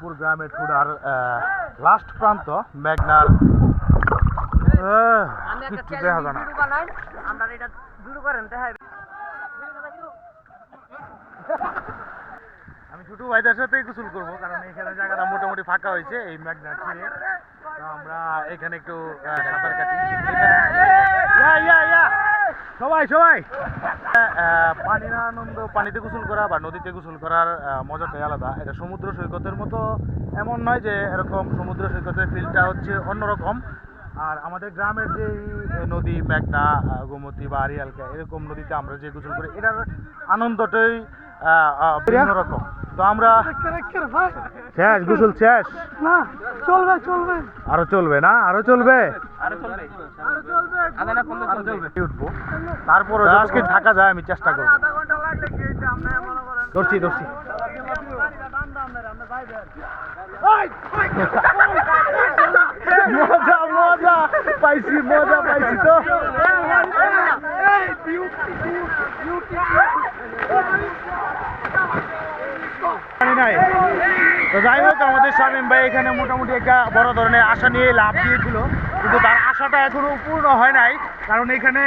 রংপুর গ্রামে ঠুডার লাস্ট প্রান্ত মেঘনার দেখা যায় না। আমি ছোট ভাইদের সাথেই গোসল করবো, কারণ এখানে জায়গাটা মোটামুটি ফাঁকা হয়েছে এই মেঘনার তীরে। তো আমরা এখানে একটু সাঁতার কাটি। সবাই সবাই পানির আনন্দ, পানিতে গোসল করা বা নদীতে গোসল করার মজাটাই আলাদা। এটা সমুদ্র সৈকতের মতো এমন নয় যে এরকম, সমুদ্র সৈকতের ফিলটা হচ্ছে অন্যরকম। আর আমাদের গ্রামের যে নদী মেঘনা, গোমতী বা আড়িয়ালকা, এরকম নদীতে আমরা যে গোসল করি এটার আনন্দটাই ভিন্ন রকম। তো আমরা শেষ, গোসল শেষ না, চলবে চলবে, আরো চলবে না, আরো চলবে, উঠবো। তারপরে আজকে থাকা যায়, আমি চেষ্টা করবো। ধরছি ধরছি, মজা মজা পাইছি, মজা পাইছি। তো নাই, তো যাই হোক, আমাদের শামীম ভাই এখানে মোটামুটি একটা বড় ধরনের আশা নিয়ে লাভ দিয়েছিল, কিন্তু তার আশাটা এখনো পূর্ণ হয় নাই, কারণ এখানে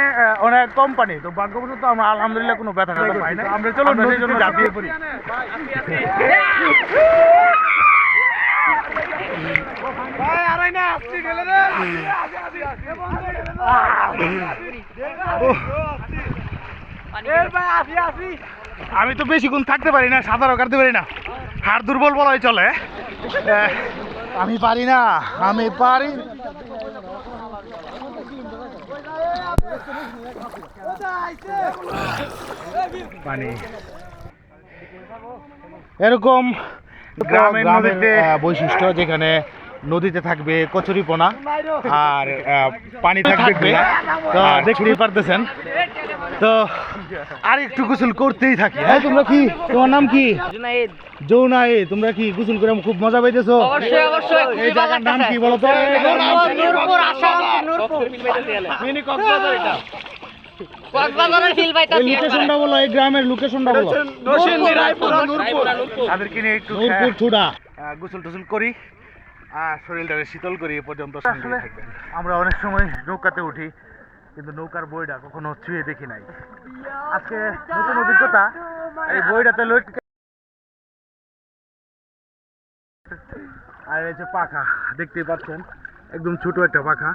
অনেক কম পানি। তো ভাগ্যবশত আমরা আলহামদুলিল্লাহ কোনো ব্যথা পাই না। আমরা চলো সেই জন্য ঝাঁপিয়ে পড়ি। আমি তো বেশিক্ষণ থাকতে পারি না, সাঁতারও কাটতে পারি না, হাড় দুর্বল বলাই চলে। আমি পারি না, আমি পারি। পানি এরকম গ্রামের নদীতে বৈশিষ্ট্য, যেখানে নদীতে থাকবে কচুরিপনা আর পানি থাকবে, তো দেখতেই পারতেছেন। তো আর একটু গোসল করতেই থাকি। হ্যাঁ, তোমরা কি, তোমার নাম কি? জৌনায়েদ। তোমরা কি গোসল করে খুব মজা পাইতেছো? অবশ্যই অবশ্যই। এই জায়গার নাম কি বলো তো? নূরপুর আসাম, নূরপুর। মিনি কক্সবাজার। এটা কক্সবাজারের ফিল পাইতাছি। লোকেশনটা বলো, এই গ্রামের লোকেশনটা বলো। তাদেরকে নিয়ে একটু নূরপুর ঠুডা গোসল টোসল করি আর শরীরটাকে শীতল করি। এ পর্যন্ত আমরা অনেক সময় নৌকাতে উঠি, কিন্তু নৌকার বইটা কখনো ছুঁয়ে দেখি নাই। আজকে নতুন অভিজ্ঞতা, এই বইটাতে লটকে। আর এই যে পাখা দেখতেই পাচ্ছেন, একদম ছোট একটা পাখা।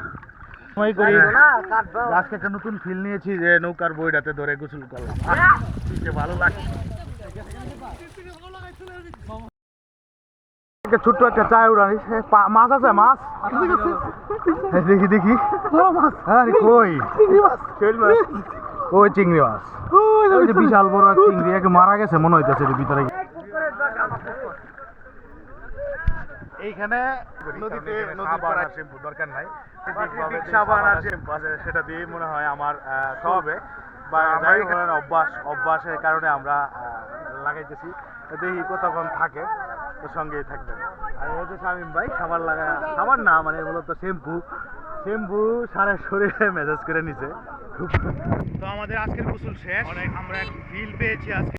আজকে একটা নতুন ফিল নিয়েছি যে নৌকার বইটাতে ধরে গোসল করলাম, ভালো লাগছে। ছোট্ট একটা চায় উড়ানি, মাছ আছে, মাছ দেখি দেখি, কই কই চিংড়ি মাছ, বিশাল বড় চিংড়ি, একে মারা গেছে মনে হইতেছে ভিতরে। এইখানে নদীতে সাবান আর শ্যাম্পু দরকার নাই, সাবান আর শ্যাম্পু আছে, সেটা দিয়ে মনে হয় আমার হবে বা অভ্যাসের কারণে আমরা লাগাইতেছি। দেখি কতক্ষণ থাকে, তো সঙ্গেই থাকবেন। আর হচ্ছে শামীম ভাই সাবান লাগা, সাবান না মানে মূলত শ্যাম্পু সারা শরীরে মেজাজ করে নিছে। তো আমাদের আজকের গোসল শেষ, আমরা এক ফিল পেয়েছি আজকে।